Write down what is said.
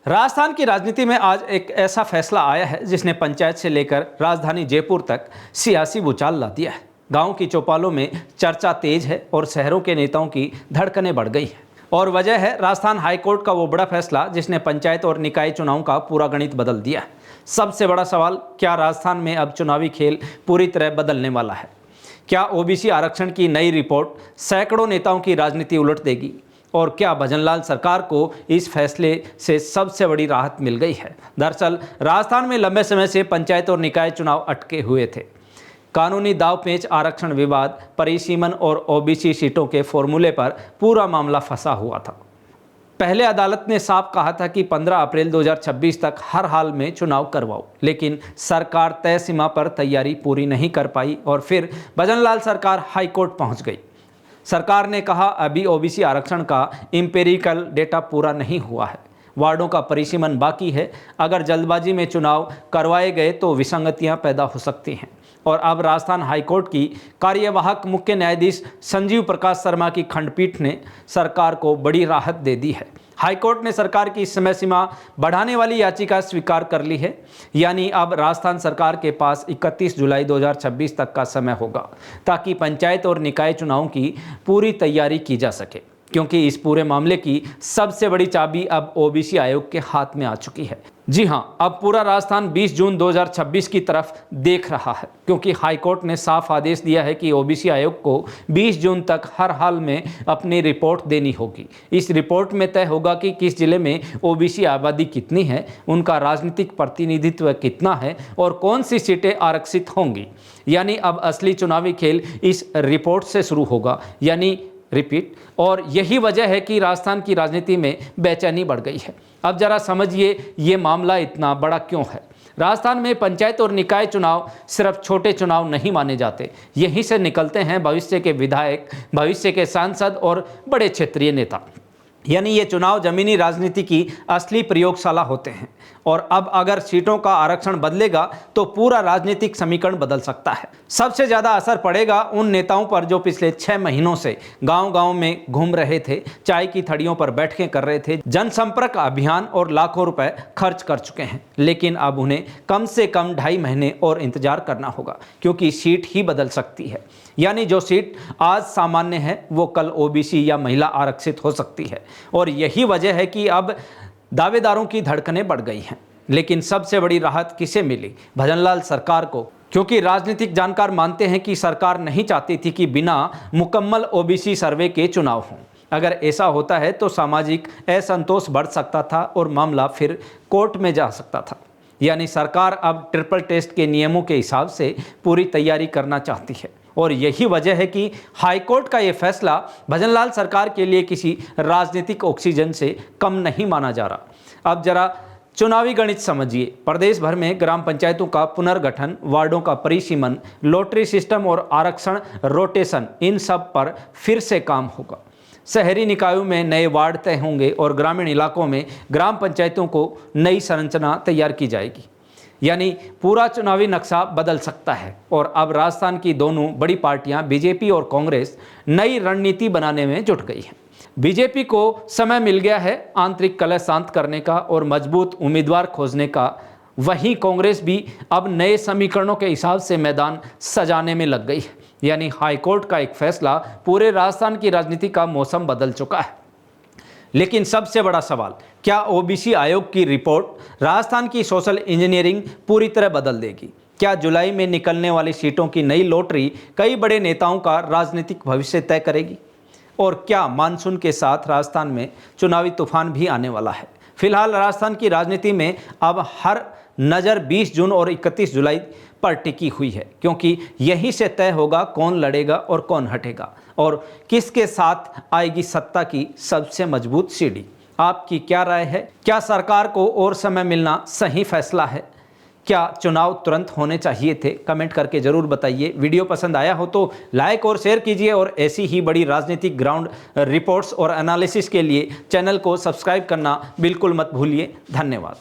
राजस्थान की राजनीति में आज एक ऐसा फैसला आया है जिसने पंचायत से लेकर राजधानी जयपुर तक सियासी भूचाल ला दिया है। गांव की चौपालों में चर्चा तेज है और शहरों के नेताओं की धड़कनें बढ़ गई हैं। और वजह है राजस्थान हाईकोर्ट का वो बड़ा फैसला जिसने पंचायत और निकाय चुनाव का पूरा गणित बदल दिया है। सबसे बड़ा सवाल, क्या राजस्थान में अब चुनावी खेल पूरी तरह बदलने वाला है? क्या ओबीसी आरक्षण की नई रिपोर्ट सैकड़ों नेताओं की राजनीति उलट देगी? और क्या भजनलाल सरकार को इस फैसले से सबसे बड़ी राहत मिल गई है? दरअसल राजस्थान में लंबे समय से पंचायत और निकाय चुनाव अटके हुए थे। कानूनी दावपेच, आरक्षण विवाद, परिसीमन और ओबीसी सीटों के फॉर्मूले पर पूरा मामला फंसा हुआ था। पहले अदालत ने साफ कहा था कि 15 अप्रैल 2026 तक हर हाल में चुनाव करवाओ, लेकिन सरकार तय सीमा पर तैयारी पूरी नहीं कर पाई और फिर भजनलाल सरकार हाईकोर्ट पहुंच गई। सरकार ने कहा अभी ओबीसी आरक्षण का एम्पिरिकल डेटा पूरा नहीं हुआ है, वार्डों का परिसीमन बाकी है, अगर जल्दबाजी में चुनाव करवाए गए तो विसंगतियां पैदा हो सकती हैं। और अब राजस्थान हाईकोर्ट की कार्यवाहक मुख्य न्यायाधीश संजीव प्रकाश शर्मा की खंडपीठ ने सरकार को बड़ी राहत दे दी है। हाईकोर्ट ने सरकार की समय सीमा बढ़ाने वाली याचिका स्वीकार कर ली है, यानी अब राजस्थान सरकार के पास 31 जुलाई 2026 तक का समय होगा ताकि पंचायत और निकाय चुनाव की पूरी तैयारी की जा सके, क्योंकि इस पूरे मामले की सबसे बड़ी चाबी अब ओबीसी आयोग के हाथ में आ चुकी है। जी हां, अब पूरा राजस्थान 20 जून 2026 की तरफ देख रहा है, क्योंकि हाईकोर्ट ने साफ आदेश दिया है कि ओबीसी आयोग को 20 जून तक हर हाल में अपनी रिपोर्ट देनी होगी। इस रिपोर्ट में तय होगा कि किस जिले में ओबीसी आबादी कितनी है, उनका राजनीतिक प्रतिनिधित्व कितना है और कौन सी सीटें आरक्षित होंगी। यानी अब असली चुनावी खेल इस रिपोर्ट से शुरू होगा, यानी रिपीट। और यही वजह है कि राजस्थान की राजनीति में बेचैनी बढ़ गई है। अब जरा समझिए ये मामला इतना बड़ा क्यों है। राजस्थान में पंचायत और निकाय चुनाव सिर्फ छोटे चुनाव नहीं माने जाते, यहीं से निकलते हैं भविष्य के विधायक, भविष्य के सांसद और बड़े क्षेत्रीय नेता। यानी ये चुनाव जमीनी राजनीति की असली प्रयोगशाला होते हैं। और अब अगर सीटों का आरक्षण बदलेगा तो पूरा राजनीतिक समीकरण बदल सकता है। सबसे ज़्यादा असर पड़ेगा उन नेताओं पर जो पिछले 6 महीनों से गांव-गांव में घूम रहे थे, चाय की थड़ियों पर बैठकें कर रहे थे, जनसंपर्क अभियान और लाखों रुपए खर्च कर चुके हैं। लेकिन अब उन्हें कम से कम 2.5 महीने और इंतजार करना होगा, क्योंकि सीट ही बदल सकती है। यानी जो सीट आज सामान्य है वो कल ओबीसी या महिला आरक्षित हो सकती है। और यही वजह है कि अब दावेदारों की धड़कनें बढ़ गई हैं। लेकिन सबसे बड़ी राहत किसे मिली? भजनलाल सरकार को, क्योंकि राजनीतिक जानकार मानते हैं कि सरकार नहीं चाहती थी कि बिना मुकम्मल ओबीसी सर्वे के चुनाव हों। अगर ऐसा होता है तो सामाजिक असंतोष बढ़ सकता था और मामला फिर कोर्ट में जा सकता था। यानी सरकार अब ट्रिपल टेस्ट के नियमों के हिसाब से पूरी तैयारी करना चाहती है। और यही वजह है कि हाईकोर्ट का ये फैसला भजनलाल सरकार के लिए किसी राजनीतिक ऑक्सीजन से कम नहीं माना जा रहा। अब जरा चुनावी गणित समझिए। प्रदेश भर में ग्राम पंचायतों का पुनर्गठन, वार्डों का परिसीमन, लॉटरी सिस्टम और आरक्षण रोटेशन, इन सब पर फिर से काम होगा। शहरी निकायों में नए वार्ड तय होंगे और ग्रामीण इलाकों में ग्राम पंचायतों को नई संरचना तैयार की जाएगी। यानी पूरा चुनावी नक्शा बदल सकता है। और अब राजस्थान की दोनों बड़ी पार्टियां बीजेपी और कांग्रेस नई रणनीति बनाने में जुट गई हैं। बीजेपी को समय मिल गया है आंतरिक कलह शांत करने का और मजबूत उम्मीदवार खोजने का। वहीं कांग्रेस भी अब नए समीकरणों के हिसाब से मैदान सजाने में लग गई है। यानी हाईकोर्ट का एक फैसला पूरे राजस्थान की राजनीति का मौसम बदल चुका है। लेकिन सबसे बड़ा सवाल, क्या ओबीसी आयोग की रिपोर्ट राजस्थान की सोशल इंजीनियरिंग पूरी तरह बदल देगी? क्या जुलाई में निकलने वाली सीटों की नई लॉटरी कई बड़े नेताओं का राजनीतिक भविष्य तय करेगी? और क्या मानसून के साथ राजस्थान में चुनावी तूफान भी आने वाला है? फिलहाल राजस्थान की राजनीति में अब हर नज़र 20 जून और 31 जुलाई पर टिकी हुई है, क्योंकि यहीं से तय होगा कौन लड़ेगा और कौन हटेगा और किसके साथ आएगी सत्ता की सबसे मजबूत सीढ़ी। आपकी क्या राय है? क्या सरकार को और समय मिलना सही फैसला है? क्या चुनाव तुरंत होने चाहिए थे? कमेंट करके जरूर बताइए। वीडियो पसंद आया हो तो लाइक और शेयर कीजिए और ऐसी ही बड़ी राजनीतिक ग्राउंड रिपोर्ट्स और एनालिसिस के लिए चैनल को सब्सक्राइब करना बिल्कुल मत भूलिए। धन्यवाद।